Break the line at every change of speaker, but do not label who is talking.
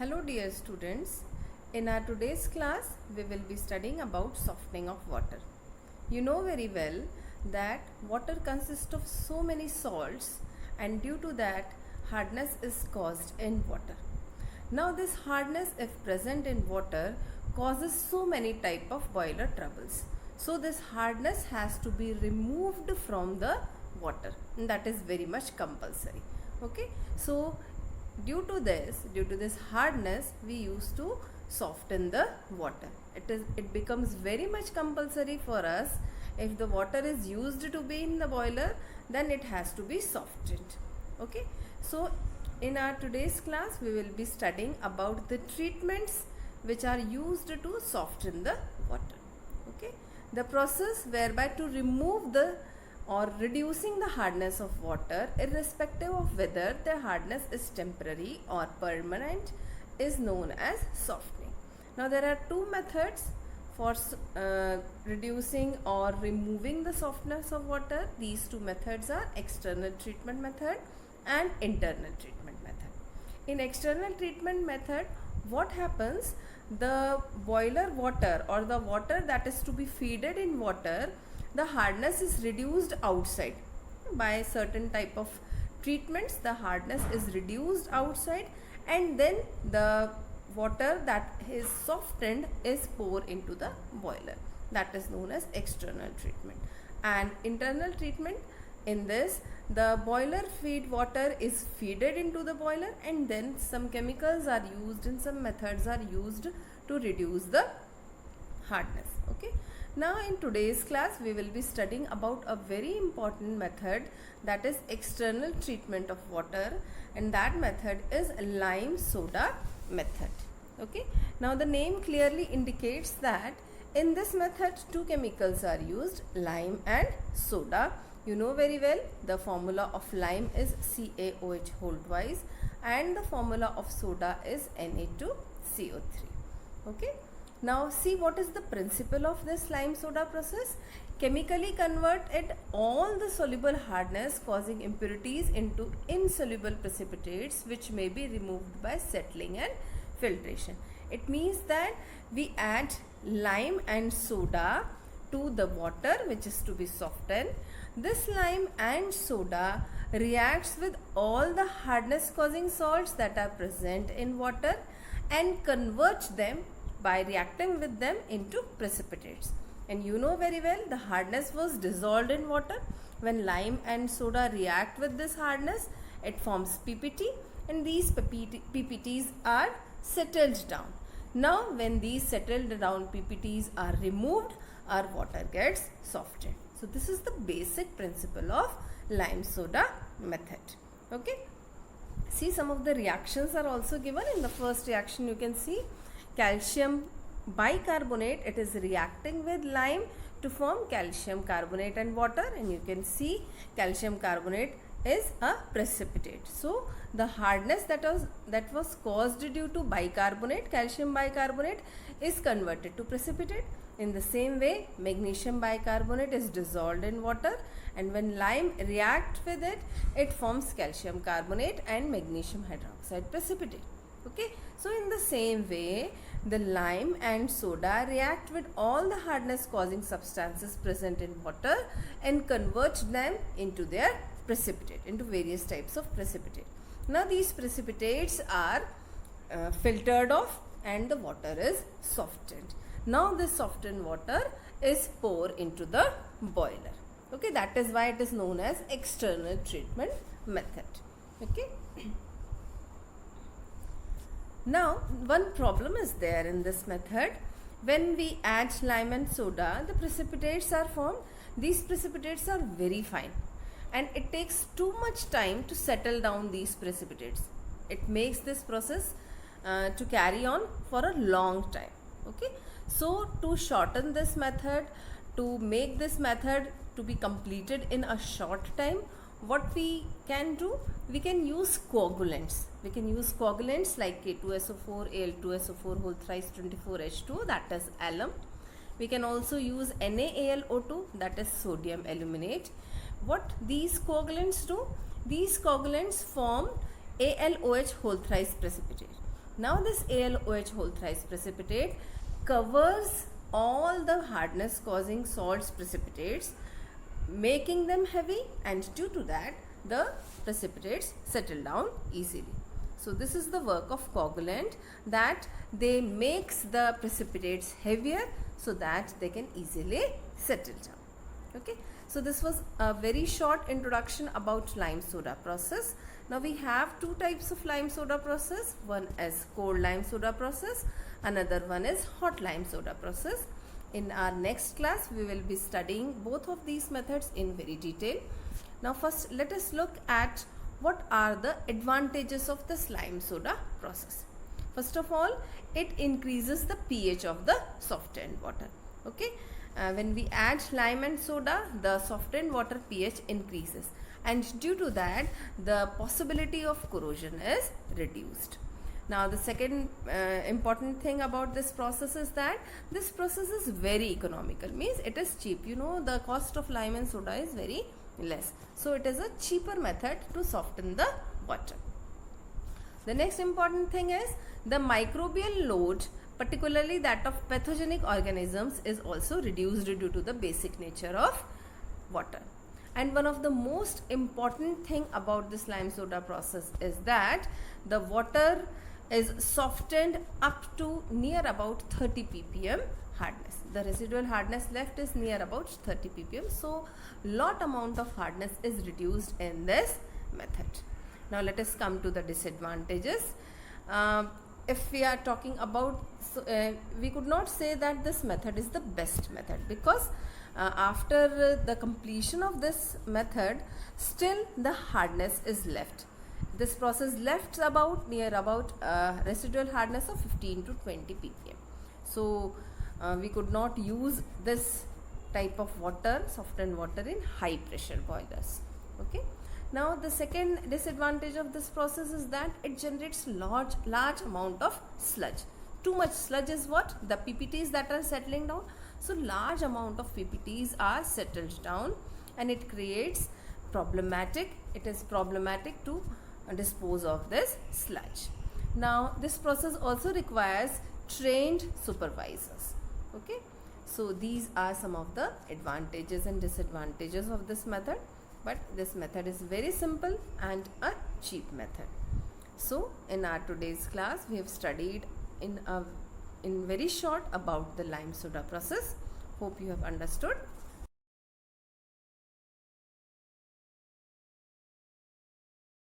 Hello dear students, in our today's class we will be studying about softening of water. You know very well that water consists of so many salts and due to that hardness is caused in water. Now this hardness if present in water causes so many type of boiler troubles. So this hardness has to be removed from the water and that is very much compulsory. Okay, so due to this hardness we used to soften the water. It becomes very much compulsory for us. If the water is used to be in the boiler, then it has to be softened. Okay, so in our today's class we will be studying about the treatments which are used to soften the water. Okay, the process whereby to remove the or reducing the hardness of water irrespective of whether the hardness is temporary or permanent is known as softening. Now there are two methods for reducing or removing the softness of water. These two methods are external treatment method and internal treatment method. In external treatment method, what happens? The boiler water or the water that is to be feeded in water, the hardness is reduced outside by certain type of treatments. The hardness is reduced outside and then the water that is softened is poured into the boiler. That is known as external treatment. And internal treatment, in this the boiler feed water is feeded into the boiler and then some chemicals are used and some methods are used to reduce the hardness. Okay. Now in today's class we will be studying about a very important method, that is external treatment of water, and that method is lime soda method. Okay. Now the name clearly indicates that in this method two chemicals are used, lime and soda. You know very well the formula of lime is CaOH whole twice and the formula of soda is Na2CO3. Okay. Now see what is the principle of this lime soda process. Chemically convert it all the soluble hardness causing impurities into insoluble precipitates which may be removed by settling and filtration. It means that we add lime and soda to the water which is to be softened. This lime and soda reacts with all the hardness causing salts that are present in water and converts them by reacting with them into precipitates. And you know very well the hardness was dissolved in water. When lime and soda react with this hardness, it forms PPT and these PPTs are settled down. Now when these settled down PPTs are removed, our water gets softened. So this is the basic principle of lime soda method. Okay. See, some of the reactions are also given. In the first reaction you can see calcium bicarbonate, it is reacting with lime to form calcium carbonate and water, and you can see calcium carbonate is a precipitate. So the hardness that was caused due to bicarbonate, calcium bicarbonate, is converted to precipitate. In the same way, magnesium bicarbonate is dissolved in water and when lime reacts with it, it forms calcium carbonate and magnesium hydroxide precipitate. Okay, so in the same way the lime and soda react with all the hardness causing substances present in water and convert them into their precipitate, into various types of precipitate. Now these precipitates are filtered off and the water is softened. Now this softened water is poured into the boiler. Okay, that is why it is known as external treatment method. Okay. Now one problem is there in this method. When we add lime and soda, the precipitates are formed. These precipitates are very fine and it takes too much time to settle down these precipitates. It makes this process to carry on for a long time. Okay. So to shorten this method, to make this method to be completed in a short time, what we can do, we can use coagulants. We can use coagulants like K2SO4, Al2SO4 whole thrice 24H2, that is alum. We can also use NaAlO2, that is sodium aluminate. What these coagulants do? These coagulants form AlOH whole thrice precipitate. Now this AlOH whole thrice precipitate covers all the hardness causing salts precipitates, making them heavy, and due to that the precipitates settle down easily. So this is the work of coagulant, that they makes the precipitates heavier so that they can easily settle down. Okay, so this was a very short introduction about lime soda process. Now we have two types of lime soda process. One is cold lime soda process, another one is hot lime soda process. In our next class we will be studying both of these methods in very detail. Now first let us look at what are the advantages of this lime soda process. First of all, it increases the pH of the softened water. Okay, when we add lime and soda, the softened water pH increases, and due to that the possibility of corrosion is reduced. Now the second important thing about this process is that this process is very economical, means it is cheap. You know, the cost of lime and soda is very less, so it is a cheaper method to soften the water. The next important thing is the microbial load, particularly that of pathogenic organisms, is also reduced due to the basic nature of water. And one of the most important thing about this lime soda process is that the water is softened up to near about 30 ppm hardness. The residual hardness left is near about 30 ppm. So lot amount of hardness is reduced in this method. Now let us come to the disadvantages. If we are talking about, we could not say that this method is the best method, because after the completion of this method, still the hardness is left. This process left about near about residual hardness of 15 to 20 ppm. So we could not use this type of water, softened water, in high pressure boilers. Okay. Now the second disadvantage of this process is that it generates large amount of sludge. Too much sludge is what? The PPTs that are settling down. So large amount of PPTs are settled down, and it creates it is problematic to dispose of this sludge. Now this process also requires trained supervisors. Okay, so these are some of the advantages and disadvantages of this method, but this method is very simple and a cheap method. So in our today's class we have studied in very short about the lime soda process. Hope you have understood.